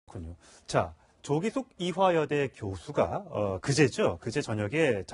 그렇군요. 자, 조기숙 이화여대 교수가 그제죠. 그제 저녁에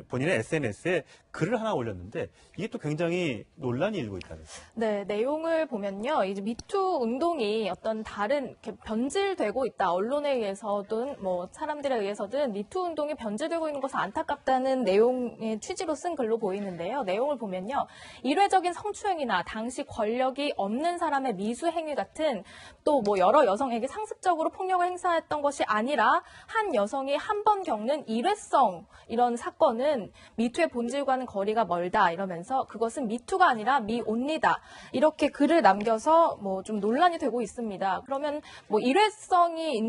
본인의 SNS에 글을 하나 올렸는데 이게 또 굉장히 논란이 일고 있다면서요. 네, 내용을 보면요. 이제 미투 운동이 어떤 다른 이렇게 변질되고 있다. 언론에 의해서든 뭐 사람들에 의해서든 미투 운동이 변질되고 있는 것은 안타깝다는 내용의 취지로 쓴 글로 보이는데요. 내용을 보면요. 일회적인 성추행이나 당시 권력이 없는 사람의 미수 행위 같은 또 뭐 여러 여성에게 상습적으로 폭력을 행사했던 것이 아니라 한 여성이 한 번 겪는 일회성 이런 사건은 미투의 본질과는 거리가 멀다 이러면서 그것은 미투가 아니라 미온리다 이렇게 글을 남겨서 뭐 좀 논란이 되고 있습니다. 그러면 뭐 일회성의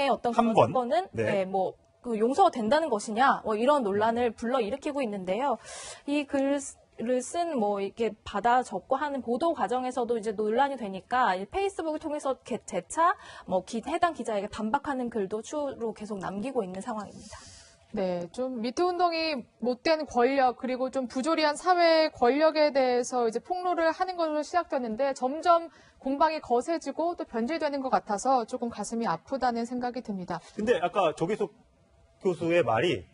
어떤 그런 사건은 네. 뭐 그 용서가 된다는 것이냐 뭐 이런 논란을 불러일으키고 있는데요. 이 글을 쓴 뭐 이렇게 받아 적고 하는 보도 과정에서도 이제 논란이 되니까 페이스북을 통해서 재차 뭐 해당 기자에게 반박하는 글도 추후로 계속 남기고 있는 상황입니다. 네, 좀 미투 운동이 못된 권력 그리고 좀 부조리한 사회 권력에 대해서 이제 폭로를 하는 것으로 시작됐는데 점점 공방이 거세지고 또 변질되는 것 같아서 조금 가슴이 아프다는 생각이 듭니다. 근데 아까 조기숙 교수의 말이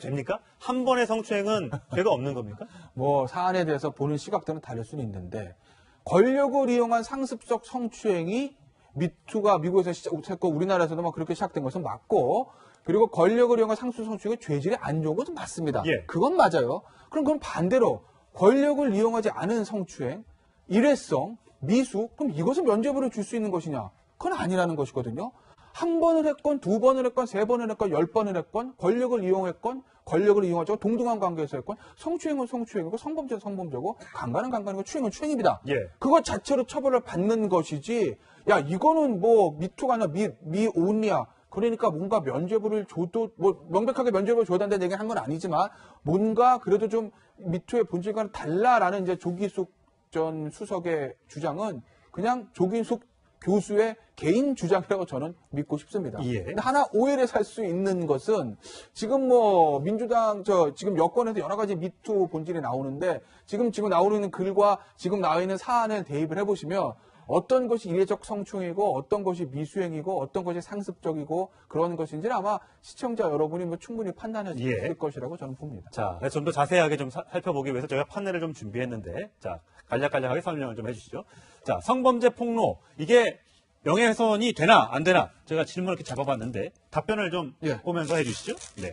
됩니까? 한 번의 성추행은 죄가 없는 겁니까? 뭐 사안에 대해서 보는 시각들은 다를 수는 있는데 권력을 이용한 상습적 성추행이 미투가 미국에서 시작했고 우리나라에서도 막 그렇게 시작된 것은 맞고 그리고 권력을 이용한 상습적 성추행이 죄질이 안 좋은 것은 맞습니다. 예. 그건 맞아요. 그럼 반대로 권력을 이용하지 않은 성추행, 일회성, 미수 그럼 이것을 면죄부를 줄 수 있는 것이냐? 그건 아니라는 것이거든요. 한 번을 했건, 두 번을 했건, 세 번을 했건, 10번을 했건, 권력을 이용했건, 권력을 이용하고 동등한 관계에서 했건, 성추행은 성추행이고, 성범죄는 성범죄고, 강간은 강간이고, 추행은 추행입니다. 예. 그것 자체로 처벌을 받는 것이지, 야, 이거는 뭐, 미투가 아니라 미온리야. 그러니까 뭔가 면죄부를 줘도, 뭐, 명백하게 면죄부를 줘야 된다는 얘기는 한 건 아니지만, 뭔가 그래도 좀 미투의 본질과는 달라라는 이제 조기숙 전 수석의 주장은 그냥 조기숙 교수의 개인 주장이라고 저는 믿고 싶습니다. 예. 근데 하나 오해를 살 수 있는 것은 지금 뭐 민주당 지금 여권에서 여러 가지 미투 본질이 나오는데 지금 나오고 있는 글과 지금 나와 있는 사안을 대입을 해보시면 어떤 것이 일회적 성추행이고 어떤 것이 미수행이고 어떤 것이 상습적이고 그런 것인지는 아마 시청자 여러분이 뭐 충분히 판단할 수 있을 것이라고 저는 봅니다. 자, 좀 더 자세하게 좀 살펴보기 위해서 저희가 판넬을 좀 준비했는데, 자, 간략하게 설명을 좀 해주시죠. 자, 성범죄 폭로, 이게 명예훼손이 되나, 안 되나? 제가 질문을 이렇게 잡아봤는데, 답변을 좀 보면서 해주시죠. 네.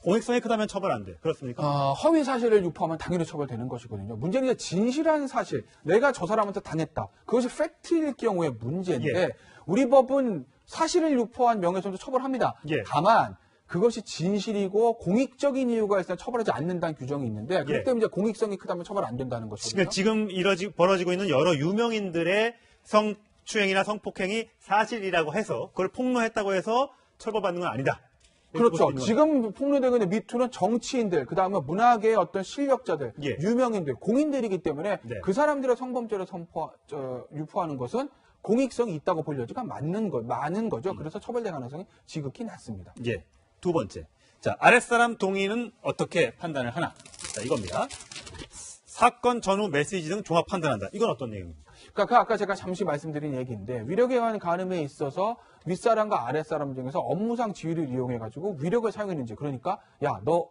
공익성이 크다면 처벌 안 돼. 그렇습니까? 허위 사실을 유포하면 당연히 처벌되는 것이거든요. 문제는 이제 진실한 사실, 내가 저 사람한테 당했다. 그것이 팩트일 경우의 문제인데, 우리 법은 사실을 유포한 명예훼손도 처벌합니다. 다만, 그것이 진실이고 공익적인 이유가 있으면 처벌하지 않는다는 규정이 있는데 그렇기 때문에 이제 공익성이 크다면 처벌 안 된다는 것이거든요. 지금 벌어지고 있는 여러 유명인들의 성추행이나 성폭행이 사실이라고 해서 그걸 폭로했다고 해서 처벌받는 건 아니다. 그렇죠. 지금 폭로되고 있는 미투는 정치인들, 그다음에 문화계의 어떤 실력자들, 유명인들, 공인들이기 때문에 그 사람들의 성범죄를 유포하는 것은 공익성이 있다고 볼 여지가 많은 거죠. 그래서 처벌될 가능성이 지극히 낮습니다. 두 번째. 자, 아랫사람 동의는 어떻게 판단을 하나? 자, 이겁니다. 사건 전후 메시지 등 종합 판단한다. 이건 어떤 내용입니까? 그러니까 아까 제가 잠시 말씀드린 얘기인데 위력에 관한 가늠에 있어서 윗사람과 아랫사람 중에서 업무상 지위를 이용해가지고 위력을 사용했는지 그러니까 야, 너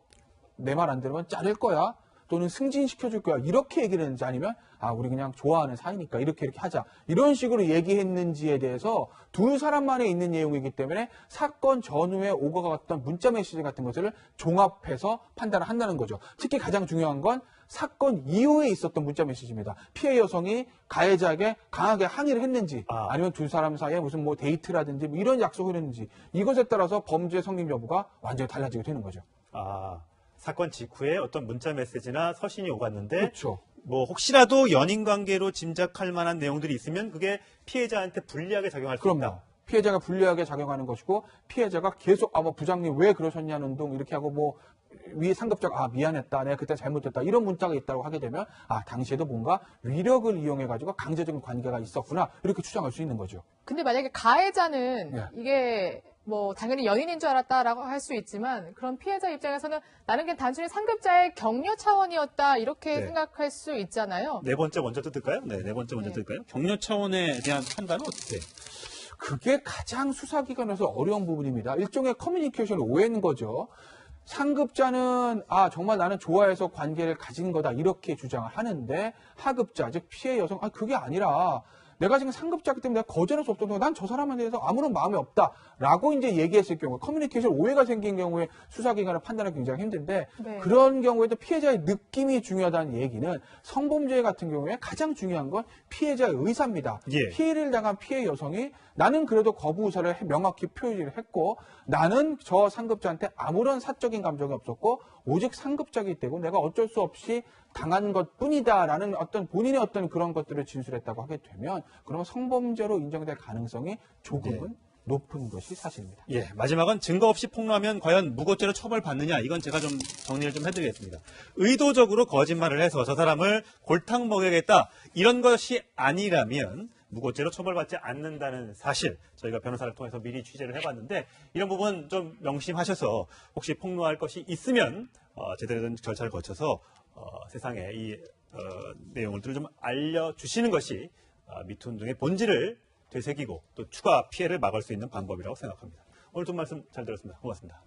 내 말 안 들으면 자를 거야. 또는 승진시켜줄 거야. 이렇게 얘기를 했는지 아니면 우리 그냥 좋아하는 사이니까 이렇게 하자. 이런 식으로 얘기했는지에 대해서 두 사람만에 있는 내용이기 때문에 사건 전후에 오고 갔던 문자 메시지 같은 것을 종합해서 판단을 한다는 거죠. 특히 가장 중요한 건 사건 이후에 있었던 문자 메시지입니다. 피해 여성이 가해자에게 강하게 항의를 했는지 아니면 두 사람 사이에 무슨 뭐 데이트라든지 뭐 이런 약속을 했는지 이것에 따라서 범죄 성립 여부가 완전히 달라지게 되는 거죠. 사건 직후에 어떤 문자 메시지나 서신이 오갔는데 그렇죠. 뭐 혹시라도 연인 관계로 짐작할 만한 내용들이 있으면 그게 피해자한테 불리하게 작용할 수 있다. 피해자가 불리하게 작용하는 것이고 피해자가 계속 뭐 부장님 왜 그러셨냐는 등 이렇게 하고 뭐 위에 상급자가 미안했다. 내가 그때 잘못했다. 이런 문자가 있다고 하게 되면 당시에도 뭔가 위력을 이용해 가지고 강제적인 관계가 있었구나. 이렇게 추정할 수 있는 거죠. 근데 만약에 가해자는 이게 뭐 당연히 연인인 줄 알았다라고 할 수 있지만 그런 피해자 입장에서는 나는 그냥 단순히 상급자의 격려 차원이었다 이렇게 생각할 수 있잖아요. 네 번째 먼저 뜯을까요? 네 번째 먼저 뜯을까요? 격려 차원에 대한 판단은 어떻게? 그게 가장 수사기관에서 어려운 부분입니다. 일종의 커뮤니케이션 오해인 거죠. 상급자는 정말 나는 좋아해서 관계를 가진 거다 이렇게 주장을 하는데 하급자 즉 피해 여성 그게 아니라 내가 지금 상급자이기 때문에 내가 거절할 수 없어도 난 저 사람에 대해서 아무런 마음이 없다라고 이제 얘기했을 경우 커뮤니케이션 오해가 생긴 경우에 수사기관을 판단하기 굉장히 힘든데 네. 그런 경우에도 피해자의 느낌이 중요하다는 얘기는 성범죄 같은 경우에 가장 중요한 건 피해자의 의사입니다. 예. 피해를 당한 피해 여성이 나는 그래도 거부 의사를 명확히 표시를 했고 나는 저 상급자한테 아무런 사적인 감정이 없었고 오직 상급자이기 때문에 내가 어쩔 수 없이 당한 것뿐이다라는 어떤 본인의 어떤 그런 것들을 진술했다고 하게 되면 그러면 성범죄로 인정될 가능성이 조금은 높은 것이 사실입니다. 예, 마지막은 증거 없이 폭로하면 과연 무고죄로 처벌받느냐 이건 제가 좀 정리를 좀 해드리겠습니다. 의도적으로 거짓말을 해서 저 사람을 골탕 먹여야겠다 이런 것이 아니라면 무고죄로 처벌받지 않는다는 사실 저희가 변호사를 통해서 미리 취재를 해봤는데 이런 부분 좀 명심하셔서 혹시 폭로할 것이 있으면 제대로 된 절차를 거쳐서 세상에 이 내용들을 좀 알려주시는 것이 미투 운동의 본질을 되새기고 또 추가 피해를 막을 수 있는 방법이라고 생각합니다. 오늘 좀 말씀 잘 들었습니다. 고맙습니다.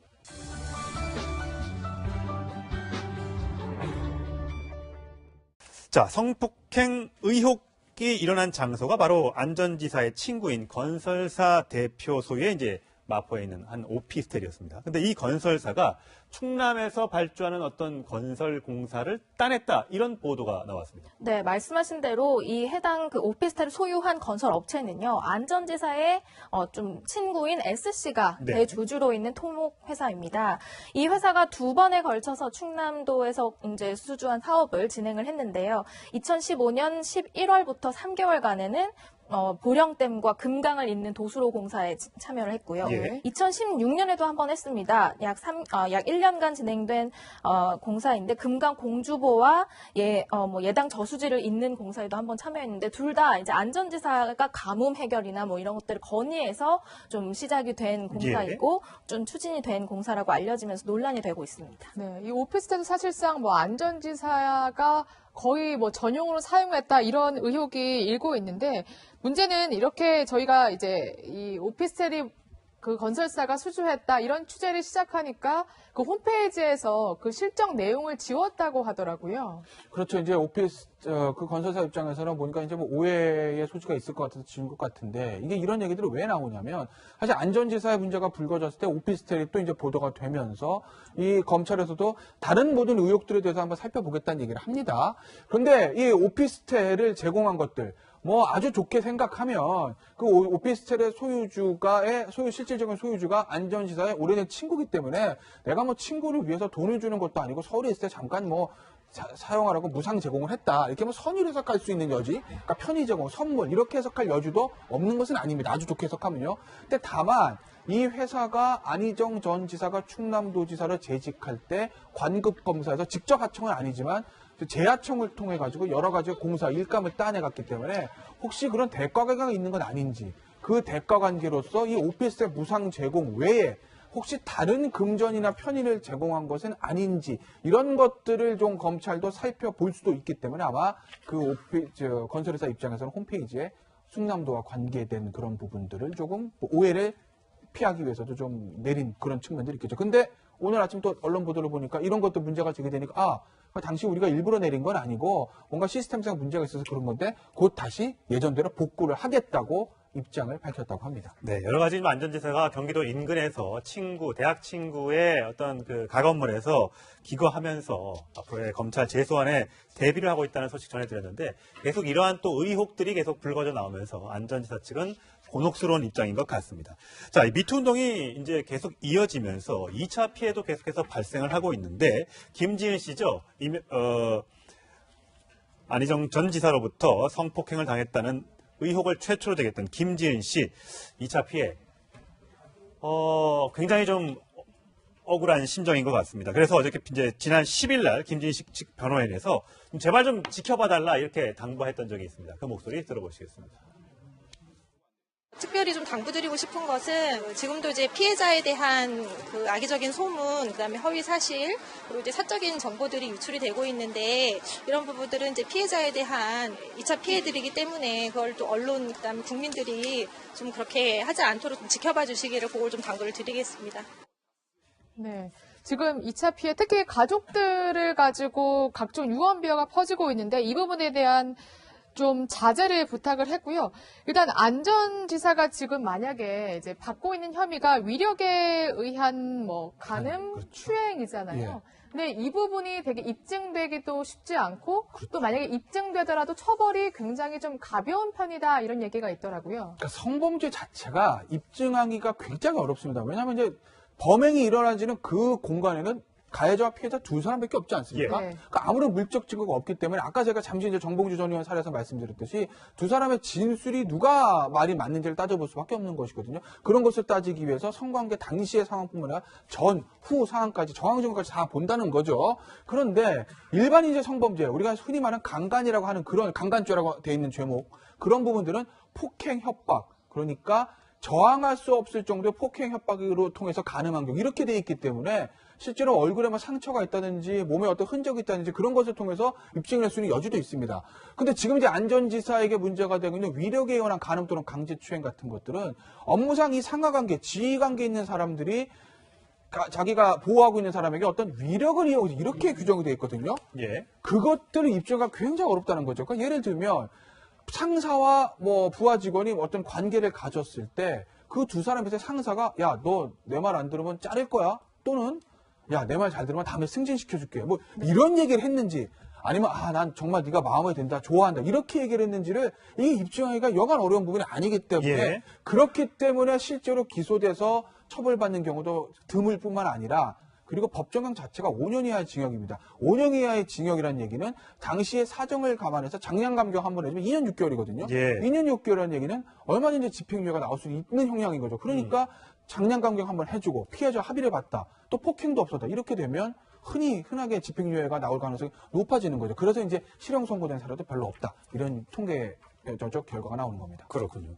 자, 성폭행 의혹이 일어난 장소가 바로 안전지사의 친구인 건설사 대표 소유의 이제 마포에 있는 한 오피스텔이었습니다. 근데 이 건설사가 충남에서 발주하는 어떤 건설 공사를 따냈다 이런 보도가 나왔습니다. 네, 말씀하신 대로 이 해당 그 오피스텔을 소유한 건설 업체는요, 안전지사의 좀 친구인 S씨가 네. 대주주로 있는 토목 회사입니다. 이 회사가 2번에 걸쳐서 충남도에서 이제 수주한 사업을 진행을 했는데요. 2015년 11월부터 3개월간에는 보령댐과 금강을 잇는 도수로 공사에 참여를 했고요. 예. 2016년에도 한 번 했습니다. 약 1년간 진행된 공사인데 금강 공주보와 예당 저수지를 잇는 공사에도 한 번 참여했는데 둘 다 이제 안전지사가 가뭄 해결이나 뭐 이런 것들을 건의해서 좀 시작이 된 공사이고 좀 추진이 된 공사라고 알려지면서 논란이 되고 있습니다. 네, 이 오피스텔도 사실상 뭐 안전지사가 거의 뭐 전용으로 사용했다 이런 의혹이 일고 있는데 문제는 이렇게 저희가 이제 이 오피스텔이 그 건설사가 수주했다 이런 취재를 시작하니까 그 홈페이지에서 그 실적 내용을 지웠다고 하더라고요. 그렇죠. 이제 그 건설사 입장에서는 보니까 이제 뭐 오해의 소지가 있을 것 같아서 지은 것 같은데 이게 이런 얘기들이 왜 나오냐면 사실 안전지사의 문제가 불거졌을 때 오피스텔이 또 이제 보도가 되면서 이 검찰에서도 다른 모든 의혹들에 대해서 한번 살펴보겠다는 얘기를 합니다. 그런데 이 오피스텔을 제공한 것들 뭐 아주 좋게 생각하면 그 오피스텔의 실질적인 소유주가 안전지사의 오래된 친구기 때문에 내가 뭐 친구를 위해서 돈을 주는 것도 아니고 서울에 있을 때 잠깐 뭐 사용하라고 무상 제공을 했다. 이렇게 뭐 선의로 해석할 수 있는 여지, 그러니까 편의 제공, 선물 이렇게 해석할 여지도 없는 것은 아닙니다. 아주 좋게 해석하면요. 근데 다만 이 회사가 안희정 전 지사가 충남도지사를 재직할 때 관급 검사에서 직접 하청은 아니지만 재하청을 통해 가지고 여러 가지 공사 일감을 따내갔기 때문에 혹시 그런 대가관계가 있는 건 아닌지 그 대가관계로서 이 오피스텔 무상 제공 외에 혹시 다른 금전이나 편의를 제공한 것은 아닌지 이런 것들을 좀 검찰도 살펴볼 수도 있기 때문에 아마 그 건설회사 입장에서는 홈페이지에 충남도와 관계된 그런 부분들을 조금 오해를 피하기 위해서도 좀 내린 그런 측면들이 있겠죠. 근데 오늘 아침 또 언론 보도를 보니까 이런 것도 문제가 제기되니까 당시 우리가 일부러 내린 건 아니고 뭔가 시스템상 문제가 있어서 그런 건데 곧 다시 예전대로 복구를 하겠다고 입장을 밝혔다고 합니다. 네, 여러 가지 안전지사가 경기도 인근에서 대학 친구의 어떤 그 가건물에서 기거하면서 앞으로의 검찰 재소환에 대비를 하고 있다는 소식 전해드렸는데 계속 이러한 또 의혹들이 계속 불거져 나오면서 안전지사 측은 곤혹스러운 입장인 것 같습니다. 자, 이 미투 운동이 이제 계속 이어지면서 2차 피해도 계속해서 발생을 하고 있는데 김지은 씨죠. 안희정 전 지사로부터 성폭행을 당했다는 의혹을 최초로 제기했던 김지은 씨 2차 피해 굉장히 좀 억울한 심정인 것 같습니다. 그래서 어저께 이제 지난 10일 날 김지은 씨 측 변호인에서 제발 좀 지켜봐달라 이렇게 당부했던 적이 있습니다. 그 목소리 들어보시겠습니다. 특별히 좀 당부드리고 싶은 것은 지금도 이제 피해자에 대한 그 악의적인 소문, 그다음에 허위 사실, 그리고 이제 사적인 정보들이 유출이 되고 있는데 이런 부분들은 이제 피해자에 대한 2차 피해들이기 때문에 그걸 또 언론, 그다음에 국민들이 좀 그렇게 하지 않도록 좀 지켜봐 주시기를 그걸 좀 당부를 드리겠습니다. 네. 지금 2차 피해, 특히 가족들을 가지고 각종 유언 비어가 퍼지고 있는데 이 부분에 대한 좀 자제를 부탁을 했고요. 일단 안전지사가 지금 만약에 이제 받고 있는 혐의가 위력에 의한 뭐 간음, 그렇죠. 추행이잖아요. 예. 근데 이 부분이 되게 입증되기도 쉽지 않고 또 만약에 입증되더라도 처벌이 굉장히 좀 가벼운 편이다 이런 얘기가 있더라고요. 그러니까 성범죄 자체가 입증하기가 굉장히 어렵습니다. 왜냐하면 이제 범행이 일어나지는 그 공간에는 가해자와 피해자 두 사람밖에 없지 않습니까? 예. 그러니까 아무런 물적 증거가 없기 때문에 아까 제가 잠시 이제 정봉주 전 의원 사례에서 말씀드렸듯이 두 사람의 진술이 누가 말이 맞는지를 따져볼 수밖에 없는 것이거든요. 그런 것을 따지기 위해서 성관계 당시의 상황뿐만 아니라 전, 후 상황까지 정황 증거까지 다 본다는 거죠. 그런데 일반인의 성범죄, 우리가 흔히 말하는 강간이라고 하는 그런 강간죄라고 되어 있는 죄목, 그런 부분들은 폭행, 협박, 그러니까 저항할 수 없을 정도의 폭행, 협박으로 통해서 가늠한 경우 이렇게 돼 있기 때문에 실제로 얼굴에만 상처가 있다든지 몸에 어떤 흔적이 있다든지 그런 것을 통해서 입증을 할 수 있는 여지도 있습니다. 근데 지금 이제 안전지사에게 문제가 되고 있는 위력에 의한 간음 또는 강제추행 같은 것들은 업무상 이 상하관계, 지휘관계 있는 사람들이 자기가 보호하고 있는 사람에게 어떤 위력을 이용해서 이렇게 규정이 되어 있거든요. 예. 그것들을 입증하기가 굉장히 어렵다는 거죠. 그러니까 예를 들면 상사와 뭐 부하 직원이 어떤 관계를 가졌을 때 그 두 사람한테 상사가 야, 너 내 말 안 들으면 자를 거야. 또는 야, 내 말 잘 들으면 다음에 승진시켜줄게. 뭐 이런 얘기를 했는지 아니면 난 정말 네가 마음에 든다, 좋아한다 이렇게 얘기를 했는지를 이게 입증하기가 여간 어려운 부분이 아니기 때문에 예. 그렇기 때문에 실제로 기소돼서 처벌받는 경우도 드물 뿐만 아니라 그리고 법정형 자체가 5년 이하의 징역입니다. 5년 이하의 징역이라는 얘기는 당시의 사정을 감안해서 장량감경 한번 해주면 2년 6개월이거든요. 예. 2년 6개월이라는 얘기는 얼마든지 집행유예가 나올 수 있는 형량인 거죠. 그러니까 장량감경 한번 해주고 피해자 합의를 봤다. 또 폭행도 없었다. 이렇게 되면 흔하게 집행유예가 나올 가능성이 높아지는 거죠. 그래서 이제 실형 선고된 사례도 별로 없다. 이런 통계적 결과가 나오는 겁니다. 그렇군요.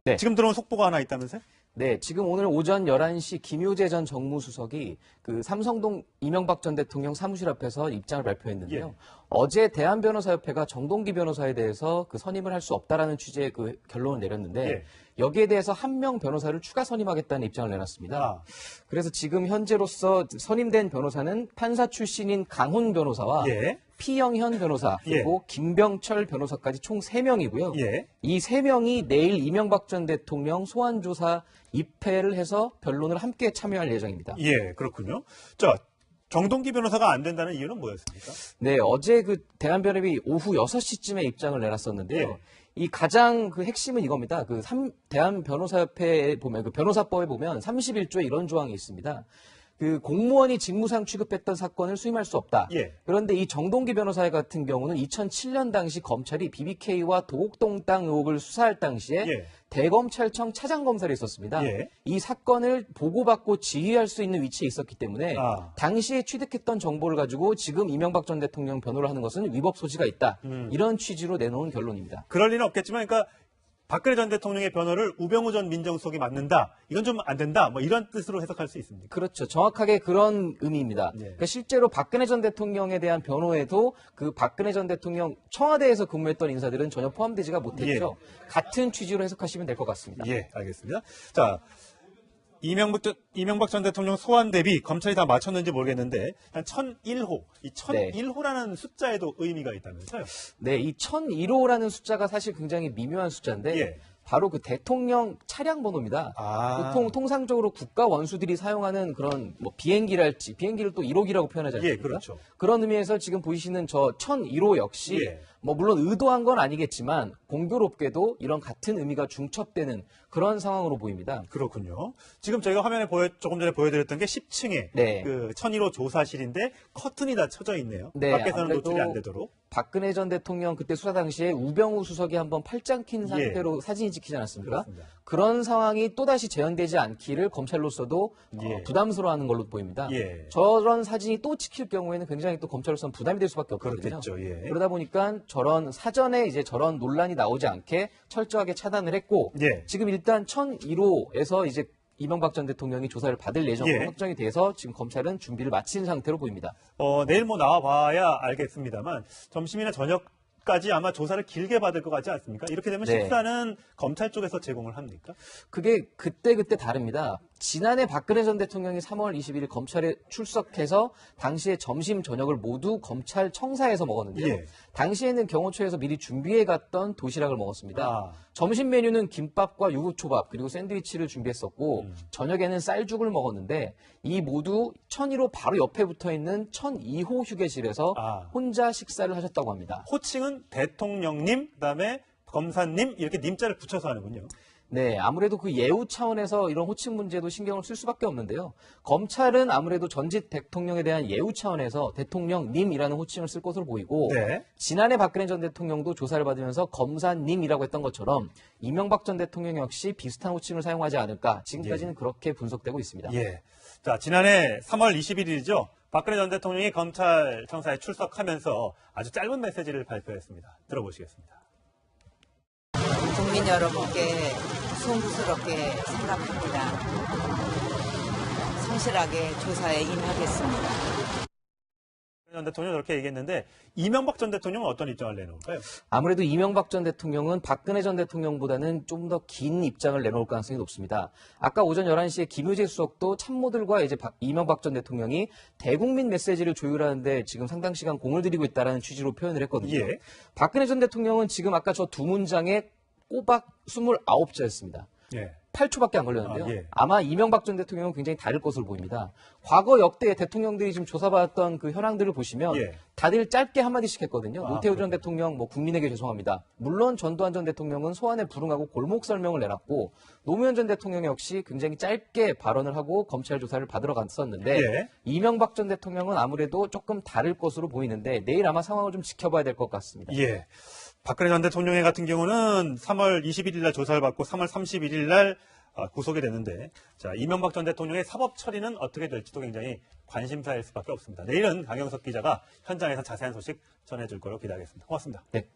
네. 지금 들어온 속보가 하나 있다면서요? 네, 지금 오늘 오전 11시 김효재 전 정무수석이 그 삼성동 이명박 전 대통령 사무실 앞에서 입장을 발표했는데요. 예. 어제 대한변호사협회가 정동기 변호사에 대해서 그 선임을 할 수 없다라는 취지의 그 결론을 내렸는데 예. 여기에 대해서 한 명 변호사를 추가 선임하겠다는 입장을 내놨습니다. 아. 그래서 지금 현재로서 선임된 변호사는 판사 출신인 강훈 변호사와 예. 피영현 변호사 그리고 김병철 변호사까지 총 3명이고요. 예. 이 3명이 내일 이명박 전 대통령 소환조사 입회를 해서 변론을 함께 참여할 예정입니다. 예, 그렇군요. 자, 정동기 변호사가 안 된다는 이유는 뭐였습니까? 네, 어제 그 대한변협이 오후 6시쯤에 입장을 내놨었는데요. 예. 이 가장 그 핵심은 이겁니다. 대한변호사협회에 보면, 그 변호사법에 보면 31조에 이런 조항이 있습니다. 그 공무원이 직무상 취급했던 사건을 수임할 수 없다. 예. 그런데 이 정동기 변호사 같은 경우는 2007년 당시 검찰이 BBK와 도곡동 땅 의혹을 수사할 당시에 예. 대검찰청 차장검사를 있었습니다. 예. 이 사건을 보고받고 지휘할 수 있는 위치에 있었기 때문에 아. 당시에 취득했던 정보를 가지고 지금 이명박 전 대통령 변호를 하는 것은 위법 소지가 있다. 이런 취지로 내놓은 결론입니다. 그럴 리는 없겠지만, 그러니까 박근혜 전 대통령의 변호를 우병우 전 민정수석이 맡는다. 이건 좀 안 된다. 뭐 이런 뜻으로 해석할 수 있습니까? 그렇죠. 정확하게 그런 의미입니다. 예. 그러니까 실제로 박근혜 전 대통령에 대한 변호에도 그 박근혜 전 대통령 청와대에서 근무했던 인사들은 전혀 포함되지가 못했죠. 같은 취지로 해석하시면 될 것 같습니다. 예, 알겠습니다. 자, 이명박 전 대통령 소환 대비 검찰이 다 마쳤는지 모르겠는데 한 1001호, 이 1001호라는 숫자에도 의미가 있다면서요? 네, 이 1001호라는 숫자가 사실 굉장히 미묘한 숫자인데 예. 바로 그 대통령 차량 번호입니다. 아. 보통 통상적으로 국가 원수들이 사용하는 그런 뭐 비행기랄지 비행기를 또 1호기라고 표현하지 않습니까? 예, 그렇죠. 그런 의미에서 지금 보이시는 저 1001호 역시 예. 뭐 물론 의도한 건 아니겠지만 공교롭게도 이런 같은 의미가 중첩되는 그런 상황으로 보입니다. 그렇군요. 지금 저희가 화면에 조금 전에 보여드렸던 게 10층에 네. 그 1001호 조사실인데 커튼이 다 쳐져 있네요. 네, 밖에서는 아무래도 노출이 안 되도록. 박근혜 전 대통령 그때 수사 당시에 우병우 수석이 한번 팔짱 낀 상태로 사진이 찍히지 않았습니까? 그렇습니다. 그런 상황이 또다시 재현되지 않기를 검찰로서도 예. 부담스러워하는 걸로 보입니다. 예. 저런 사진이 또 찍힐 경우에는 굉장히 또 검찰로서는 부담이 될 수밖에 없거든요. 그렇겠죠. 예. 그러다 보니까 저런 사전에 이제 저런 논란이 나오지 않게 철저하게 차단을 했고 예. 지금 일단 1001호에서 이제 이명박 전 대통령이 조사를 받을 예정으로 예. 확정이 돼서 지금 검찰은 준비를 마친 상태로 보입니다. 내일 뭐 나와봐야 알겠습니다만 점심이나 저녁까지 아마 조사를 길게 받을 것 같지 않습니까? 이렇게 되면 네. 식사는 검찰 쪽에서 제공을 합니까? 그게 그때그때 다릅니다. 지난해 박근혜 전 대통령이 3월 21일 검찰에 출석해서 당시에 점심, 저녁을 모두 검찰 청사에서 먹었는데요. 예. 당시에는 경호처에서 미리 준비해 갔던 도시락을 먹었습니다. 아. 점심 메뉴는 김밥과 유부초밥 그리고 샌드위치를 준비했었고 저녁에는 쌀죽을 먹었는데 이 모두 1001호 바로 옆에 붙어있는 1002호 휴게실에서 아. 혼자 식사를 하셨다고 합니다. 호칭은 대통령님, 그다음에 검사님 이렇게 님자를 붙여서 하는군요. 네, 아무래도 그 예우 차원에서 이런 호칭 문제도 신경을 쓸 수밖에 없는데요. 검찰은 아무래도 전직 대통령에 대한 예우 차원에서 대통령님이라는 호칭을 쓸 것으로 보이고 네. 지난해 박근혜 전 대통령도 조사를 받으면서 검사님이라고 했던 것처럼 이명박 전 대통령 역시 비슷한 호칭을 사용하지 않을까 지금까지는 그렇게 분석되고 있습니다. 예. 자, 지난해 3월 21일이죠. 박근혜 전 대통령이 검찰 청사에 출석하면서 아주 짧은 메시지를 발표했습니다. 들어보시겠습니다. 국민 여러분께 송구스럽게 생각합니다. 성실하게 조사에 임하겠습니다. 전 대통령이 그렇게 얘기했는데 이명박 전 대통령은 어떤 입장을 내놓을까요? 아무래도 이명박 전 대통령은 박근혜 전 대통령보다는 좀 더 긴 입장을 내놓을 가능성이 높습니다. 아까 오전 11시에 김유재 수석도 참모들과 이제 이명박 전 대통령이 대국민 메시지를 조율하는데 지금 상당 시간 공을 들이고 있다는 취지로 표현을 했거든요. 예. 박근혜 전 대통령은 지금 아까 저 두 문장에 꼬박 29자였습니다. 예. 8초밖에 안 걸렸는데요. 아, 예. 아마 이명박 전 대통령은 굉장히 다를 것으로 보입니다. 과거 역대 대통령들이 지금 조사받았던 그 현황들을 보시면 예. 다들 짧게 한마디씩 했거든요. 아, 노태우 전 대통령 국민에게 죄송합니다. 물론 전두환 전 대통령은 소환에 불응하고 골목 설명을 내놨고 노무현 전 대통령 역시 굉장히 짧게 발언을 하고 검찰 조사를 받으러 갔었는데 예. 이명박 전 대통령은 아무래도 조금 다를 것으로 보이는데 내일 아마 상황을 좀 지켜봐야 될 것 같습니다. 예. 박근혜 전 대통령 같은 경우는 3월 21일 날 조사를 받고 3월 31일 날 구속이 됐는데, 자, 이명박 전 대통령의 사법 처리는 어떻게 될지도 굉장히 관심사일 수밖에 없습니다. 내일은 강영석 기자가 현장에서 자세한 소식 전해줄 거로 기대하겠습니다. 고맙습니다. 네.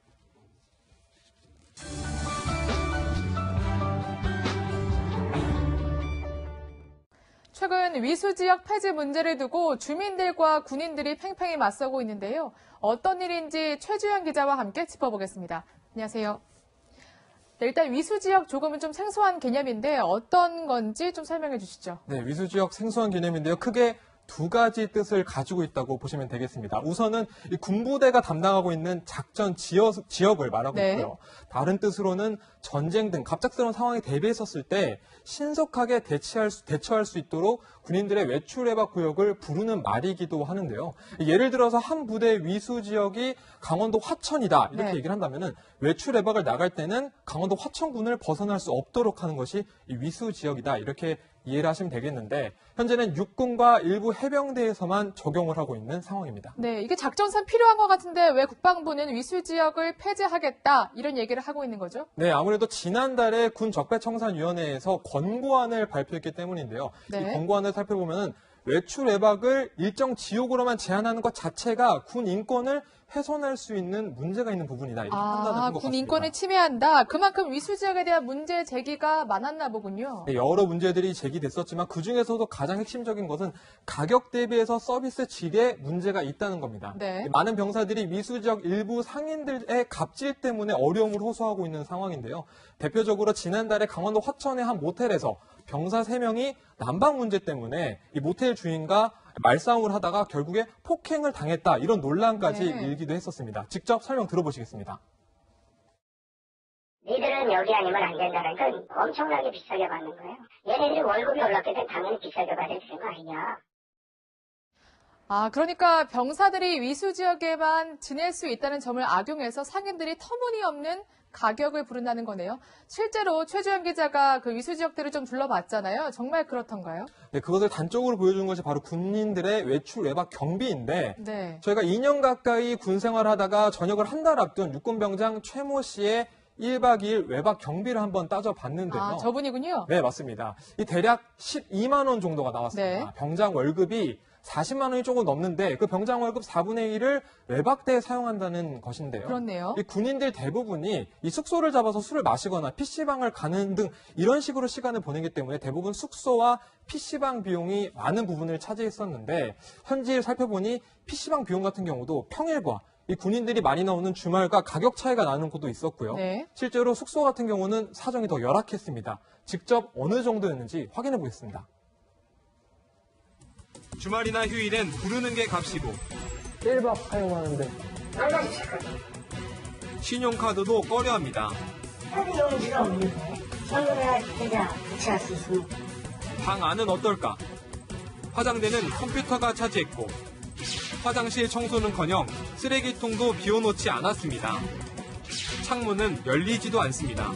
최근 위수지역 폐지 문제를 두고 주민들과 군인들이 팽팽히 맞서고 있는데요. 어떤 일인지 최주영 기자와 함께 짚어보겠습니다. 안녕하세요. 네, 일단 위수지역 조금은 좀 생소한 개념인데 어떤 건지 좀 설명해 주시죠. 네, 위수지역 생소한 개념인데요. 크게 두 가지 뜻을 가지고 있다고 보시면 되겠습니다. 우선은 이 군부대가 담당하고 있는 작전 지역을 말하고 네. 있고요. 다른 뜻으로는 전쟁 등 갑작스러운 상황에 대비했었을 때 신속하게 대처할 수 있도록 군인들의 외출 외박 구역을 부르는 말이기도 하는데요. 예를 들어서 한 부대의 위수 지역이 강원도 화천이다 이렇게 네. 얘기를 한다면은 외출 외박을 나갈 때는 강원도 화천군을 벗어날 수 없도록 하는 것이 이 위수 지역이다 이렇게 이해를 하시면 되겠는데 현재는 육군과 일부 해병대에서만 적용을 하고 있는 상황입니다. 네, 이게 작전상 필요한 것 같은데 왜 국방부는 위수지역을 폐지하겠다 이런 얘기를 하고 있는 거죠? 네, 아무래도 지난달에 군 적폐청산위원회에서 권고안을 발표했기 때문인데요. 네. 이 권고안을 살펴보면 외출 외박을 일정 지역으로만 제한하는 것 자체가 군 인권을 훼손할 수 있는 문제가 있는 부분이다. 이렇게 판단을 한 것 군 같습니다. 인권을 침해한다. 그만큼 위수지역에 대한 문제 제기가 많았나 보군요. 네, 여러 문제들이 제기됐었지만 그중에서도 가장 핵심적인 것은 가격 대비해서 서비스 질에 문제가 있다는 겁니다. 네. 많은 병사들이 위수지역 일부 상인들의 갑질 때문에 어려움을 호소하고 있는 상황인데요. 대표적으로 지난달에 강원도 화천의 한 모텔에서 병사 3명이 난방 문제 때문에 이 모텔 주인과 말싸움을 하다가 결국에 폭행을 당했다 이런 논란까지 네. 일기도 했었습니다. 직접 설명 들어보시겠습니다. 니들은 여기 아니면 안 된다는 건 엄청나게 비싸게 받는 거예요. 얘네들이 월급이 올랐기 때문에 당연히 비싸게 받아야 되는 거 아니냐. 그러니까 병사들이 위수지역에만 지낼 수 있다는 점을 악용해서 상인들이 터무니없는 가격을 부른다는 거네요. 실제로 최주영 기자가 그 위수지역들을 좀 둘러봤잖아요. 정말 그렇던가요? 네, 그것을 단적으로 보여주는 것이 바로 군인들의 외출 외박 경비인데 네. 저희가 2년 가까이 군 생활을 하다가 전역을 한 달 앞둔 육군병장 최모 씨의 1박 2일 외박 경비를 한번 따져봤는데요. 아, 저분이군요. 네, 맞습니다. 이 대략 12만 원 정도가 나왔습니다. 네. 병장 월급이 40만 원이 조금 넘는데 그 병장 월급 4분의 1을 외박대에 사용한다는 것인데요. 그렇네요. 이 군인들 대부분이 이 숙소를 잡아서 술을 마시거나 PC방을 가는 등 이런 식으로 시간을 보내기 때문에 대부분 숙소와 PC방 비용이 많은 부분을 차지했었는데 현지를 살펴보니 PC방 비용 같은 경우도 평일과 이 군인들이 많이 나오는 주말과 가격 차이가 나는 곳도 있었고요. 네. 실제로 숙소 같은 경우는 사정이 더 열악했습니다. 직접 어느 정도였는지 확인해 보겠습니다. 주말이나 휴일엔 부르는 게 값이고 1박 사용하는데 신용카드도 꺼려합니다. 방 안은 어떨까? 화장대는 컴퓨터가 차지했고 화장실 청소는커녕 쓰레기통도 비워놓지 않았습니다. 창문은 열리지도 않습니다.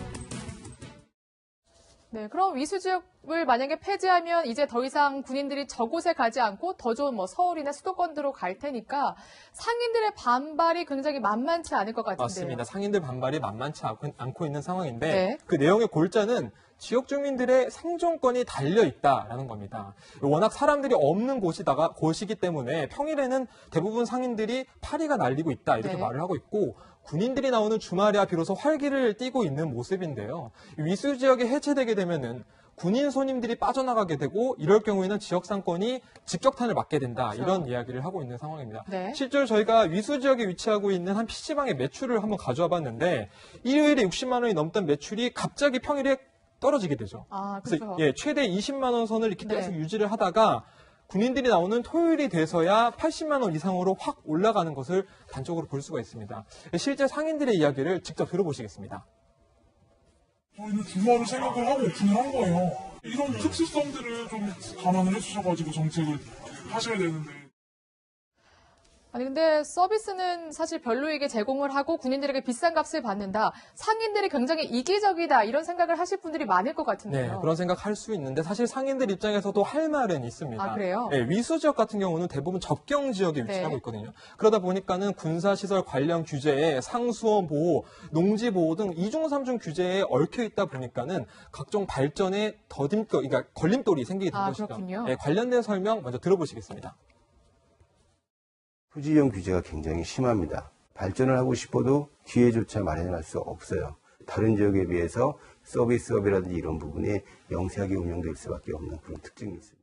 네, 그럼 위수지역을 만약에 폐지하면 이제 더 이상 군인들이 저곳에 가지 않고 더 좋은 뭐 서울이나 수도권으로 갈 테니까 상인들의 반발이 굉장히 만만치 않을 것 같은데요. 맞습니다. 상인들 반발이 만만치 않고 있는 상황인데 네. 그 내용의 골자는 지역 주민들의 생존권이 달려 있다라는 겁니다. 워낙 사람들이 없는 곳이기 때문에 평일에는 대부분 상인들이 파리가 날리고 있다 이렇게 네. 말을 하고 있고 군인들이 나오는 주말이야 비로소 활기를 띠고 있는 모습인데요. 위수 지역이 해체되게 되면은 군인 손님들이 빠져나가게 되고 이럴 경우에는 지역 상권이 직격탄을 맞게 된다 그렇죠. 이런 이야기를 하고 있는 상황입니다. 네. 실제로 저희가 위수 지역에 위치하고 있는 한 PC방의 매출을 한번 가져와 봤는데 일요일에 60만 원이 넘던 매출이 갑자기 평일에 떨어지게 되죠. 아, 그래서 그렇죠. 예, 최대 20만 원 선을 이렇게 네. 계속 유지를 하다가 군인들이 나오는 토요일이 돼서야 80만 원 이상으로 확 올라가는 것을 단적으로 볼 수가 있습니다. 실제 상인들의 이야기를 직접 들어보시겠습니다. 저희는 주말을 생각을 하고 오픈을 한 거예요. 이런 특수성들을 좀 감안을 해주셔가지고 정책을 하셔야 되는데. 아니 근데 서비스는 사실 별로에게 제공을 하고 군인들에게 비싼 값을 받는다. 상인들이 굉장히 이기적이다 이런 생각을 하실 분들이 많을 것 네, 같은데요. 그런 생각할 수 있는데 사실 상인들 입장에서도 할 말은 있습니다. 아, 그래요? 네, 위수 지역 같은 경우는 대부분 접경 지역에 위치하고 네. 있거든요. 그러다 보니까는 군사시설 관련 규제에 상수원 보호, 농지 보호 등 2중, 3중 규제에 얽혀 있다 보니까는 각종 발전에 그러니까 걸림돌이 생기게 된 아, 것이죠. 그렇군요. 네, 관련된 설명 먼저 들어보시겠습니다. 토지형 규제가 굉장히 심합니다. 발전을 하고 싶어도 기회조차 마련할 수 없어요. 다른 지역에 비해서 서비스업이라든지 이런 부분이 영세하게 운영될 수밖에 없는 그런 특징이 있습니다.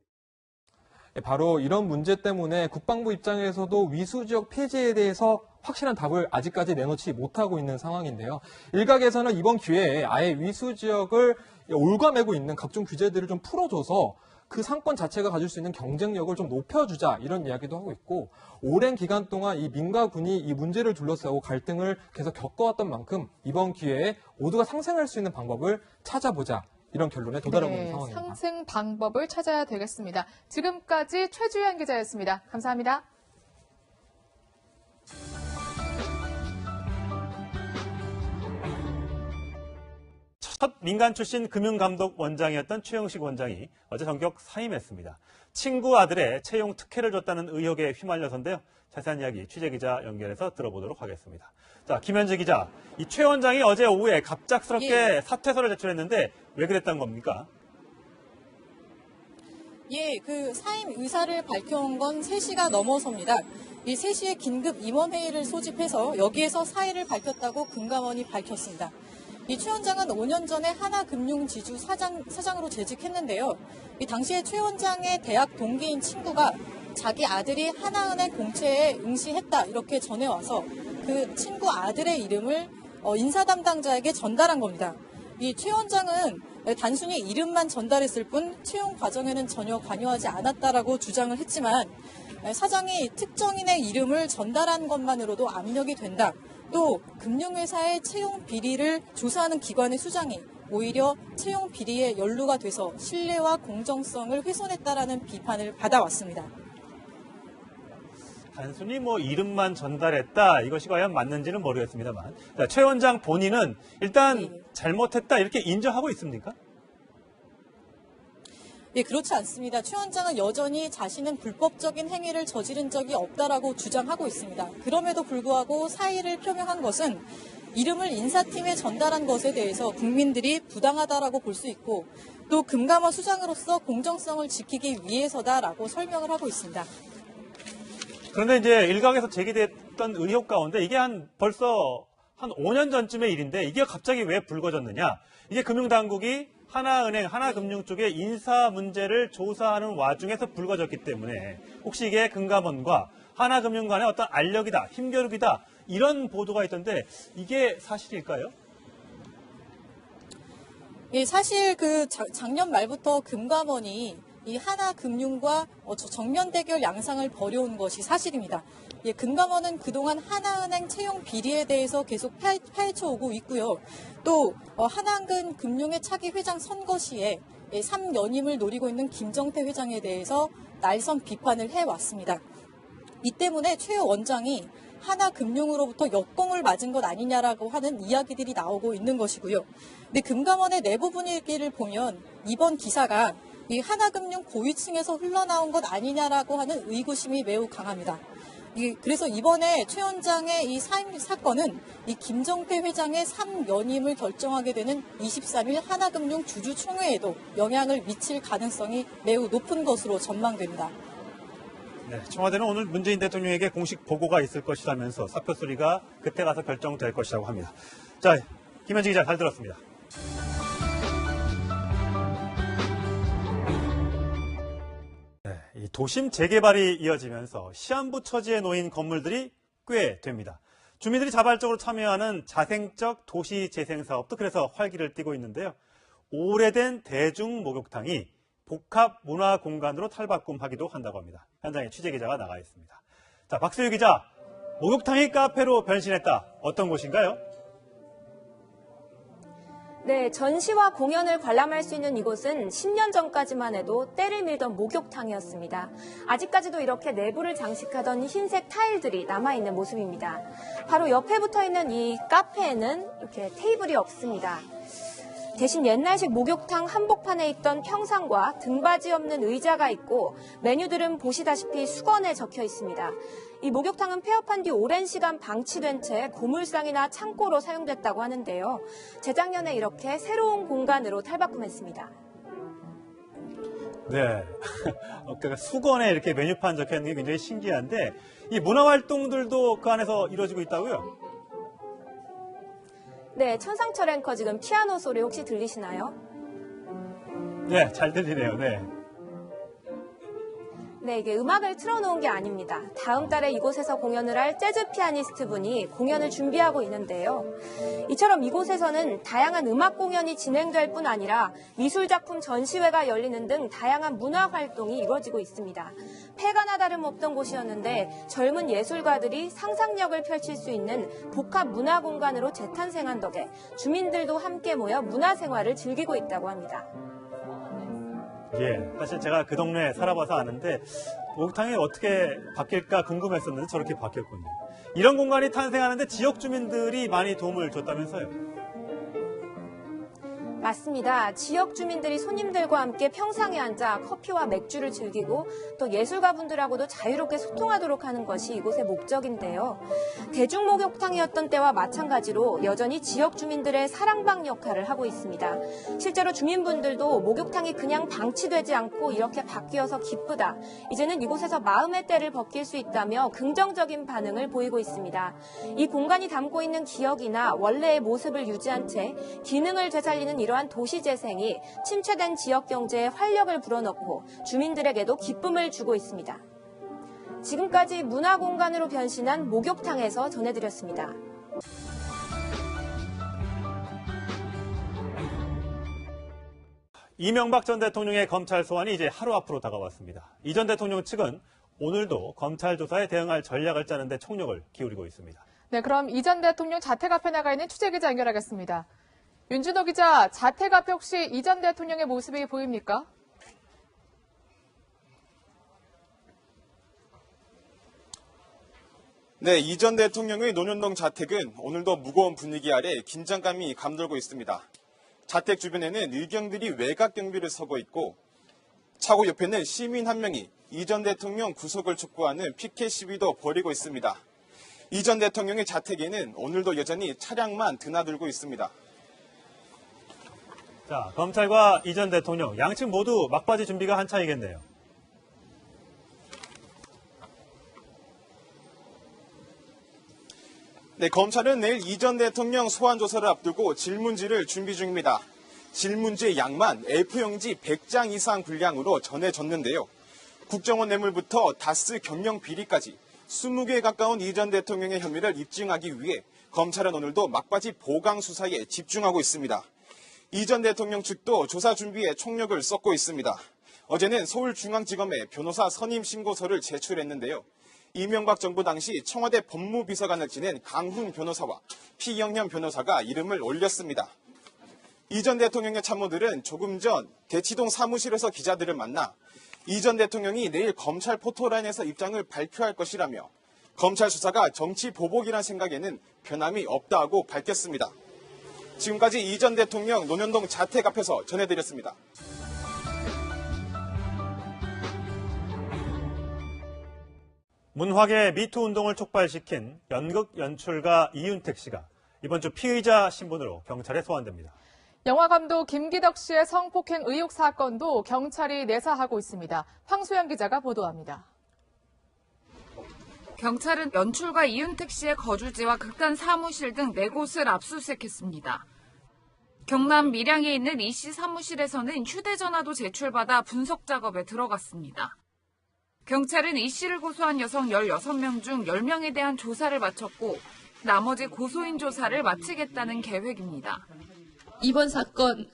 바로 이런 문제 때문에 국방부 입장에서도 위수 지역 폐지에 대해서 확실한 답을 아직까지 내놓지 못하고 있는 상황인데요. 일각에서는 이번 기회에 아예 위수 지역을 올가매고 있는 각종 규제들을 좀 풀어줘서 그 상권 자체가 가질 수 있는 경쟁력을 좀 높여주자 이런 이야기도 하고 있고 오랜 기간 동안 이 민과 군이 이 문제를 둘러싸고 갈등을 계속 겪어왔던 만큼 이번 기회에 모두가 상생할 수 있는 방법을 찾아보자 이런 결론에 도달하고 있는 상황입니다. 상생 방법을 찾아야 되겠습니다. 지금까지 최주현 기자였습니다. 감사합니다. 첫 민간 출신 금융감독 원장이었던 최영식 원장이 어제 전격 사임했습니다. 친구 아들의 채용 특혜를 줬다는 의혹에 휘말려서인데요. 자세한 이야기 취재기자 연결해서 들어보도록 하겠습니다. 자, 김현지 기자, 이 최 원장이 어제 오후에 갑작스럽게 사퇴서를 제출했는데 왜 그랬던 겁니까? 예, 그 사임 의사를 밝혀온 건 3시가 넘어섭니다. 이 3시에 긴급 임원회의를 소집해서 여기에서 사의를 밝혔다고 금감원이 밝혔습니다. 이 최 원장은 5년 전에 하나금융지주 사장으로 재직했는데요. 이 당시에 최 원장의 대학 동기인 친구가 자기 아들이 하나은행 공채에 응시했다 이렇게 전해와서 그 친구 아들의 이름을 인사 담당자에게 전달한 겁니다. 이 최 원장은 단순히 이름만 전달했을 뿐 채용 과정에는 전혀 관여하지 않았다라고 주장을 했지만 사장이 특정인의 이름을 전달한 것만으로도 압력이 된다. 또 금융회사의 채용 비리를 조사하는 기관의 수장이 오히려 채용 비리에 연루가 돼서 신뢰와 공정성을 훼손했다라는 비판을 받아왔습니다. 단순히 뭐 이름만 전달했다 이것이 과연 맞는지는 모르겠습니다만 자, 최 원장 본인은 일단 잘못했다 이렇게 인정하고 있습니까? 예, 그렇지 않습니다. 최 원장은 여전히 자신은 불법적인 행위를 저지른 적이 없다라고 주장하고 있습니다. 그럼에도 불구하고 사의를 표명한 것은 이름을 인사팀에 전달한 것에 대해서 국민들이 부당하다라고 볼 수 있고 또 금감원 수장으로서 공정성을 지키기 위해서다라고 설명을 하고 있습니다. 그런데 이제 일각에서 제기됐던 의혹 가운데 이게 벌써 한 5년 전쯤의 일인데 이게 갑자기 왜 불거졌느냐. 이게 금융당국이 하나은행, 하나금융 쪽의 인사 문제를 조사하는 와중에서 불거졌기 때문에 혹시 이게 금감원과 하나금융 간의 어떤 알력이다, 힘겨루기다 이런 보도가 있던데 이게 사실일까요? 예, 사실 작년 말부터 금감원이 이 하나금융과 정면 대결 양상을 벌여온 것이 사실입니다. 예, 금감원은 그동안 하나은행 채용 비리에 대해서 계속 파헤쳐오고 있고요. 또 하나금융의 차기 회장 선거 시에 3연임을 노리고 있는 김정태 회장에 대해서 날선 비판을 해왔습니다. 이 때문에 최 원장이 하나금융으로부터 역공을 맞은 것 아니냐라고 하는 이야기들이 나오고 있는 것이고요. 근데 금감원의 내부 분위기를 보면 이번 기사가 이 하나금융 고위층에서 흘러나온 것 아니냐라고 하는 의구심이 매우 강합니다. 그래서 이번에 최 원장의 이 사임 사건은 이 김정태 회장의 3연임을 결정하게 되는 23일 하나금융 주주총회에도 영향을 미칠 가능성이 매우 높은 것으로 전망됩니다. 네, 청와대는 오늘 문재인 대통령에게 공식 보고가 있을 것이라면서 사표 수리가 그때 가서 결정될 것이라고 합니다. 자, 김현지 기자 잘 들었습니다. 네, 이 도심 재개발이 이어지면서 시한부 처지에 놓인 건물들이 꽤 됩니다. 주민들이 자발적으로 참여하는 자생적 도시 재생 사업도 그래서 활기를 띠고 있는데요. 오래된 대중 목욕탕이 복합 문화 공간으로 탈바꿈하기도 한다고 합니다. 현장에 취재기자가 나가 있습니다. 자, 박수유 기자, 목욕탕이 카페로 변신했다. 어떤 곳인가요? 네, 전시와 공연을 관람할 수 있는 이곳은 10년 전까지만 해도 때를 밀던 목욕탕이었습니다. 아직까지도 이렇게 내부를 장식하던 흰색 타일들이 남아있는 모습입니다. 바로 옆에 붙어있는 이 카페에는 이렇게 테이블이 없습니다. 대신 옛날식 목욕탕 한복판에 있던 평상과 등받이 없는 의자가 있고 메뉴들은 보시다시피 수건에 적혀 있습니다. 이 목욕탕은 폐업한 뒤 오랜 시간 방치된 채 고물상이나 창고로 사용됐다고 하는데요. 재작년에 이렇게 새로운 공간으로 탈바꿈했습니다. 네, 그러니까 수건에 이렇게 메뉴판 적혀 있는 게 굉장히 신기한데 이 문화활동들도 그 안에서 이루어지고 있다고요? 네, 천상철 앵커 지금 피아노 소리 혹시 들리시나요? 네, 잘 들리네요. 네. 네, 이게 음악을 틀어놓은 게 아닙니다. 다음 달에 이곳에서 공연을 할 재즈 피아니스트 분이 공연을 준비하고 있는데요. 이처럼 이곳에서는 다양한 음악 공연이 진행될 뿐 아니라 미술작품 전시회가 열리는 등 다양한 문화 활동이 이루어지고 있습니다. 폐가나 다름없던 곳이었는데 젊은 예술가들이 상상력을 펼칠 수 있는 복합 문화 공간으로 재탄생한 덕에 주민들도 함께 모여 문화생활을 즐기고 있다고 합니다. 예, 사실 제가 그 동네에 살아봐서 아는데 목욕탕이 어떻게 바뀔까 궁금했었는데 저렇게 바뀌었군요. 이런 공간이 탄생하는데 지역 주민들이 많이 도움을 줬다면서요? 맞습니다. 지역 주민들이 손님들과 함께 평상에 앉아 커피와 맥주를 즐기고 또 예술가분들하고도 자유롭게 소통하도록 하는 것이 이곳의 목적인데요. 대중목욕탕이었던 때와 마찬가지로 여전히 지역 주민들의 사랑방 역할을 하고 있습니다. 실제로 주민분들도 목욕탕이 그냥 방치되지 않고 이렇게 바뀌어서 기쁘다. 이제는 이곳에서 마음의 때를 벗길 수 있다며 긍정적인 반응을 보이고 있습니다. 이 공간이 담고 있는 기억이나 원래의 모습을 유지한 채 기능을 되살리는 이러한 도시재생이 침체된 지역 경제에 활력을 불어넣고 주민들에게도 기쁨을 주고 있습니다. 지금까지 문화공간으로 변신한 목욕탕에서 전해드렸습니다. 이명박 전 대통령의 검찰 소환이 이제 하루 앞으로 다가왔습니다. 이 전 대통령 측은 오늘도 검찰 조사에 대응할 전략을 짜는 데 총력을 기울이고 있습니다. 네, 그럼 이 전 대통령 자택 앞에 나가 있는 취재기자 연결하겠습니다. 윤준호 기자, 자택 앞에 혹시 이 전 대통령의 모습이 보입니까? 네, 이 전 대통령의 논현동 자택은 오늘도 무거운 분위기 아래 긴장감이 감돌고 있습니다. 자택 주변에는 의경들이 외곽 경비를 서고 있고 차고 옆에는 시민 한 명이 이 전 대통령 구속을 촉구하는 피켓 시위도 벌이고 있습니다. 이 전 대통령의 자택에는 오늘도 여전히 차량만 드나들고 있습니다. 자, 검찰과 이 전 대통령 양측 모두 막바지 준비가 한창이겠네요. 네, 검찰은 내일 이 전 대통령 소환 조사를 앞두고 질문지를 준비 중입니다. 질문지의 양만 A4용지 100장 이상 분량으로 전해졌는데요. 국정원 뇌물부터 다스 경영 비리까지 20개에 가까운 이 전 대통령의 혐의를 입증하기 위해 검찰은 오늘도 막바지 보강 수사에 집중하고 있습니다. 이 전 대통령 측도 조사 준비에 총력을 쏟고 있습니다. 어제는 서울중앙지검에 변호사 선임 신고서를 제출했는데요. 이명박 정부 당시 청와대 법무비서관을 지낸 강훈 변호사와 피영현 변호사가 이름을 올렸습니다. 이 전 대통령의 참모들은 조금 전 대치동 사무실에서 기자들을 만나 이 전 대통령이 내일 검찰 포토라인에서 입장을 발표할 것이라며 검찰 수사가 정치 보복이란 생각에는 변함이 없다고 밝혔습니다. 지금까지 이 전 대통령 논현동 자택 앞에서 전해드렸습니다. 문화계 미투 운동을 촉발시킨 연극 연출가 이윤택 씨가 이번 주 피의자 신분으로 경찰에 소환됩니다. 영화감독 김기덕 씨의 성폭행 의혹 사건도 경찰이 내사하고 있습니다. 황소영 기자가 보도합니다. 경찰은 연출가 이윤택 씨의 거주지와 극단 사무실 등 4곳을 압수수색했습니다. 경남 밀양에 있는 이 씨 사무실에서는 휴대전화도 제출받아 분석 작업에 들어갔습니다. 경찰은 이 씨를 고소한 여성 16명 중 10명에 대한 조사를 마쳤고 나머지 고소인 조사를 마치겠다는 계획입니다. 이번 사건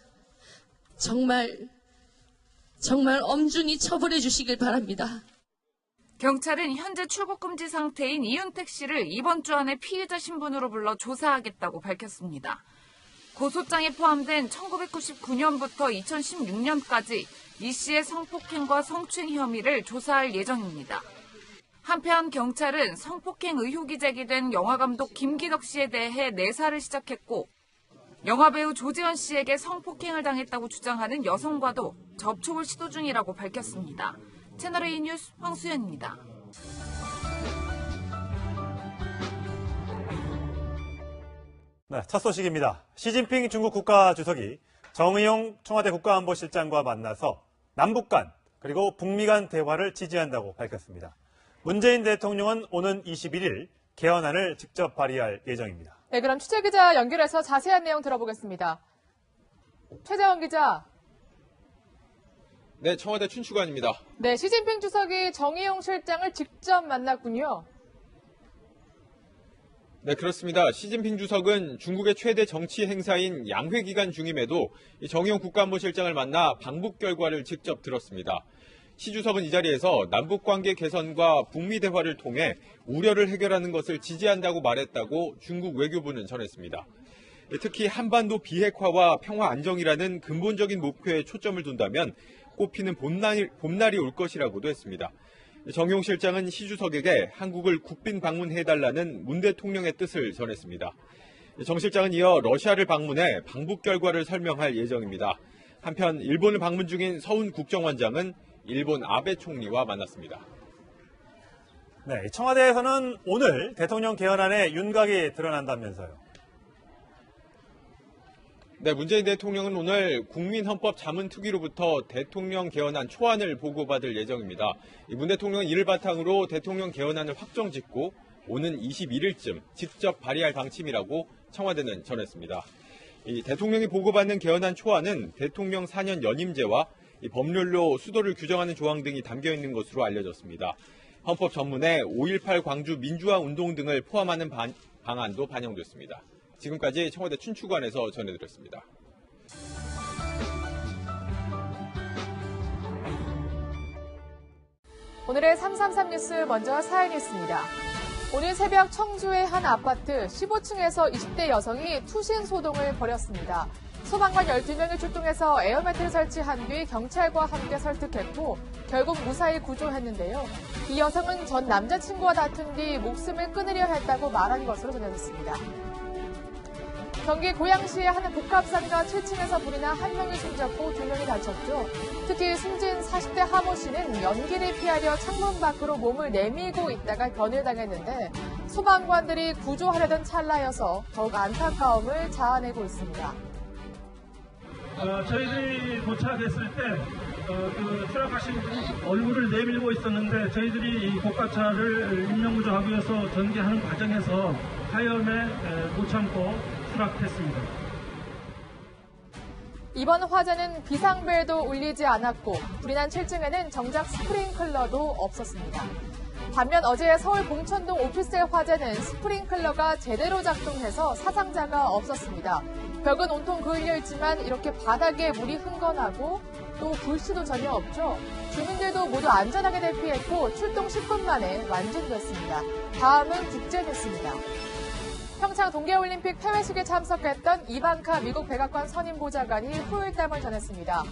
정말 엄중히 처벌해 주시길 바랍니다. 경찰은 현재 출국 금지 상태인 이윤택 씨를 이번 주 안에 피해자 신분으로 불러 조사하겠다고 밝혔습니다. 고소장에 포함된 1999년부터 2016년까지 이 씨의 성폭행과 성추행 혐의를 조사할 예정입니다. 한편 경찰은 성폭행 의혹이 제기된 영화감독 김기덕 씨에 대해 내사를 시작했고 영화배우 조지현 씨에게 성폭행을 당했다고 주장하는 여성과도 접촉을 시도 중이라고 밝혔습니다. 채널A 뉴스 황수연입니다. 네, 첫 소식입니다. 시진핑 중국 국가주석이 정의용 청와대 국가안보실장과 만나서 남북 간 그리고 북미 간 대화를 지지한다고 밝혔습니다. 문재인 대통령은 오는 21일 개헌안을 직접 발의할 예정입니다. 네, 그럼 취재기자 연결해서 자세한 내용 들어보겠습니다. 최재원 기자. 네, 청와대 춘추관입니다. 네, 시진핑 주석이 정의용 실장을 직접 만났군요. 네, 그렇습니다. 시진핑 주석은 중국의 최대 정치 행사인 양회 기간 중임에도 정의용 국가안보실장을 만나 방북 결과를 직접 들었습니다. 시 주석은 이 자리에서 남북관계 개선과 북미 대화를 통해 우려를 해결하는 것을 지지한다고 말했다고 중국 외교부는 전했습니다. 특히 한반도 비핵화와 평화 안정이라는 근본적인 목표에 초점을 둔다면 꽃피는 봄날이 올 것이라고도 했습니다. 정의용 실장은 시 주석에게 한국을 국빈 방문해달라는 문 대통령의 뜻을 전했습니다. 정 실장은 이어 러시아를 방문해 방북 결과를 설명할 예정입니다. 한편 일본을 방문 중인 서훈 국정원장은 일본 아베 총리와 만났습니다. 네, 청와대에서는 오늘 대통령 개헌안에 윤곽이 드러난다면서요. 네, 문재인 대통령은 오늘 국민헌법자문특위로부터 대통령 개헌안 초안을 보고받을 예정입니다. 문 대통령은 이를 바탕으로 대통령 개헌안을 확정짓고 오는 21일쯤 직접 발의할 방침이라고 청와대는 전했습니다. 이 대통령이 보고받는 개헌안 초안은 대통령 4년 연임제와 법률로 수도를 규정하는 조항 등이 담겨 있는 것으로 알려졌습니다. 헌법 전문에 5.18 광주 민주화 운동 등을 포함하는 방안도 반영됐습니다. 지금까지 청와대 춘추관에서 전해드렸습니다. 오늘의 333 뉴스 먼저 사회 뉴스입니다. 오늘 새벽 청주의 한 아파트 15층에서 20대 여성이 투신 소동을 벌였습니다. 소방관 12명이 출동해서 에어매트를 설치한 뒤 경찰과 함께 설득했고 결국 무사히 구조했는데요. 이 여성은 전 남자친구와 다툰 뒤 목숨을 끊으려 했다고 말한 것으로 전해졌습니다. 경기 고양시의 한 복합상가 7층에서 불이 나 한 명이 숨졌고 2명이 다쳤죠. 특히 숨진 40대 하모 씨는 연기를 피하려 창문 밖으로 몸을 내밀고 있다가 변을 당했는데 소방관들이 구조하려던 찰나여서 더욱 안타까움을 자아내고 있습니다. 저희들이 도착했을 때 그 추락하신 분이 얼굴을 내밀고 있었는데 저희들이 이 고가차를 인명구조하기 위해서 전개하는 과정에서 하염에 못 참고 추락했습니다. 이번 화재는 비상벨도 울리지 않았고 불이 난 7층에는 정작 스프링클러도 없었습니다. 반면 어제 서울 봉천동 오피스텔 화재는 스프링클러가 제대로 작동해서 사상자가 없었습니다. 벽은 온통 그을려 있지만 이렇게 바닥에 물이 흥건하고 또 불씨도 전혀 없죠. 주민들도 모두 안전하게 대피했고 출동 10분 만에 완전됐습니다. 다음은 국제뉴스입니다. 평창 동계올림픽 폐회식에 참석했던 이방카 미국 백악관 선임 보좌관이 후일담을 전했습니다.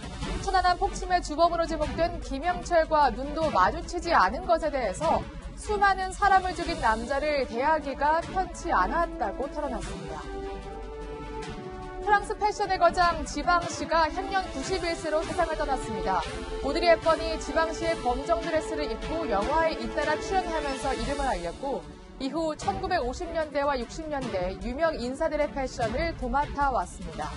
천안함 폭침의 주범으로 지목된 김영철과 눈도 마주치지 않은 것에 대해서 수많은 사람을 죽인 남자를 대하기가 편치 않았다고 털어놨습니다. 프랑스 패션의 거장 지방시가 향년 91세로 세상을 떠났습니다. 오드리 헵번이 지방시의 검정 드레스를 입고 영화에 잇따라 출연하면서 이름을 알렸고 이후 1950년대와 60년대 유명 인사들의 패션을 도맡아 왔습니다.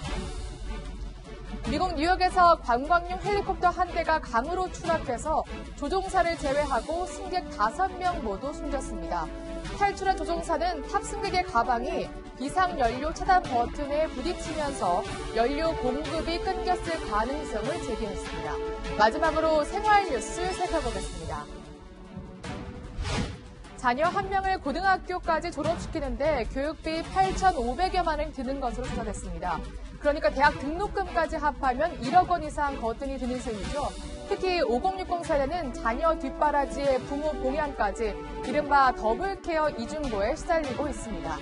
미국 뉴욕에서 관광용 헬리콥터 한 대가 강으로 추락해서 조종사를 제외하고 승객 5명 모두 숨졌습니다. 탈출한 조종사는 탑승객의 가방이 비상연료 차단 버튼에 부딪히면서 연료 공급이 끊겼을 가능성을 제기했습니다. 마지막으로 생활 뉴스 살펴보겠습니다. 자녀 한 명을 고등학교까지 졸업시키는데 교육비 8,500여만 원이 드는 것으로 조사됐습니다. 그러니까 대학 등록금까지 합하면 1억 원 이상 거뜬히 드는 셈이죠. 특히 5060 세대는 자녀 뒷바라지에 부모 봉양까지 이른바 더블케어 이중고에 시달리고 있습니다.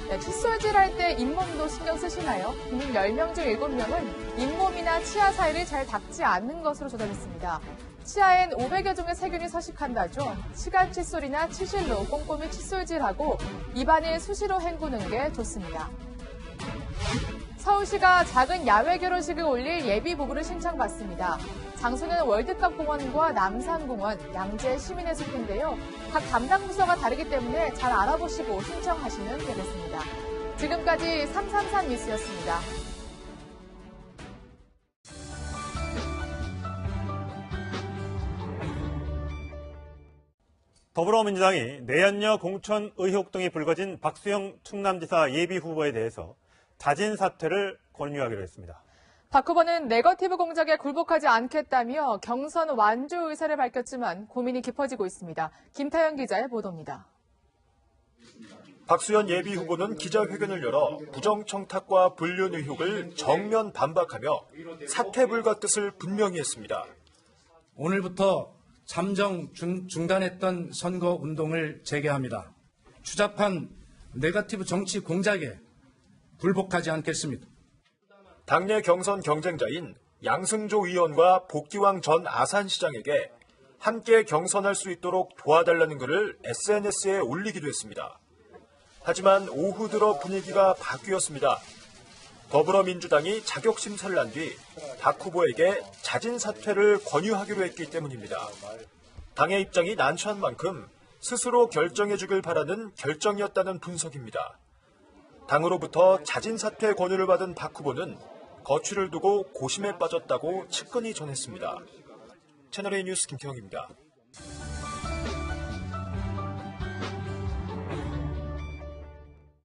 네, 칫솔질할 때 잇몸도 신경 쓰시나요? 국민 10명 중 7명은 잇몸이나 치아 사이를 잘 닦지 않는 것으로 조사됐습니다. 치아엔 500여 종의 세균이 서식한다죠. 치갈 칫솔이나 치실로 꼼꼼히 칫솔질하고 입안을 수시로 헹구는 게 좋습니다. 서울시가 작은 야외 결혼식을 올릴 예비 부부를 신청받습니다. 장소는 월드컵 공원과 남산공원, 양재 시민의 숲인데요. 각 담당 부서가 다르기 때문에 잘 알아보시고 신청하시면 되겠습니다. 지금까지 333 뉴스였습니다. 더불어민주당이 내연녀 공천 의혹 등이 불거진 박수영 충남지사 예비 후보에 대해서 자진 사퇴를 권유하기로 했습니다. 박 후보는 네거티브 공작에 굴복하지 않겠다며 경선 완주 의사를 밝혔지만 고민이 깊어지고 있습니다. 김타연 기자의 보도입니다. 박수현 예비 후보는 기자회견을 열어 부정청탁과 불륜 의혹을 정면 반박하며 사퇴 불가 뜻을 분명히 했습니다. 오늘부터 잠정 중단했던 선거 운동을 재개합니다. 추잡한 네거티브 정치 공작에 굴복하지 않겠습니다. 당내 경선 경쟁자인 양승조 의원과 복기왕 전 아산시장에게 함께 경선할 수 있도록 도와달라는 글을 SNS에 올리기도 했습니다. 하지만 오후 들어 분위기가 바뀌었습니다. 더불어민주당이 자격 심사를 한 뒤 박 후보에게 자진 사퇴를 권유하기로 했기 때문입니다. 당의 입장이 난처한 만큼 스스로 결정해 주길 바라는 결정이었다는 분석입니다. 당으로부터 자진 사퇴 권유를 받은 박 후보는 거취를 두고 고심에 빠졌다고 측근이 전했습니다. 채널A 뉴스 김태형입니다.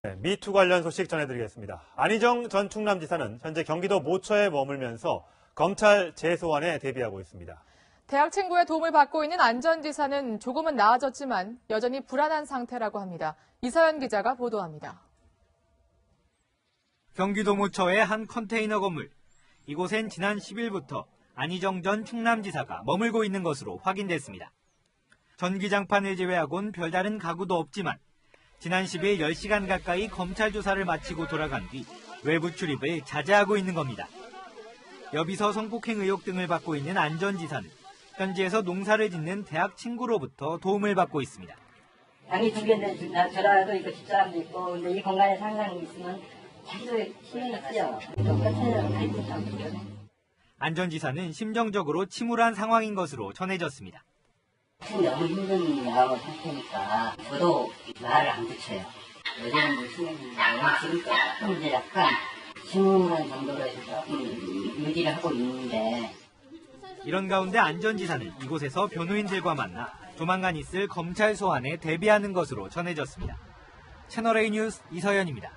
네, 미투 관련 소식 전해드리겠습니다. 안희정 전 충남지사는 현재 경기도 모처에 머물면서 검찰 재소환에 대비하고 있습니다. 대학 친구의 도움을 받고 있는 안 전 지사는 조금은 나아졌지만 여전히 불안한 상태라고 합니다. 이서연 기자가 보도합니다. 경기도 모처의 한 컨테이너 건물. 이곳엔 지난 10일부터 안희정 전 충남지사가 머물고 있는 것으로 확인됐습니다. 전기장판을 제외하곤 별다른 가구도 없지만 지난 10일 10시간 가까이 검찰 조사를 마치고 돌아간 뒤 외부 출입을 자제하고 있는 겁니다. 여비서 성폭행 의혹 등을 받고 있는 안 전 지사는 현지에서 농사를 짓는 대학 친구로부터 도움을 받고 있습니다. 양이 두 개인데 저라도 있고 집사람도 있고 근데 이 공간에 항상 있으면 계속 힘이 있죠. 똑같은 타입이죠. 안 전 지사는 심정적으로 침울한 상황인 것으로 전해졌습니다. 너무 힘든 상태니까 저도 말을 안 붙여요. 요새는 뭐 지금 조금 이제 약간 심한 정도로 해서 조금 유지를 하고 있는데. 이런 가운데 안전지사는 이곳에서 변호인들과 만나 조만간 있을 검찰 소환에 대비하는 것으로 전해졌습니다. 채널A 뉴스 이서연입니다.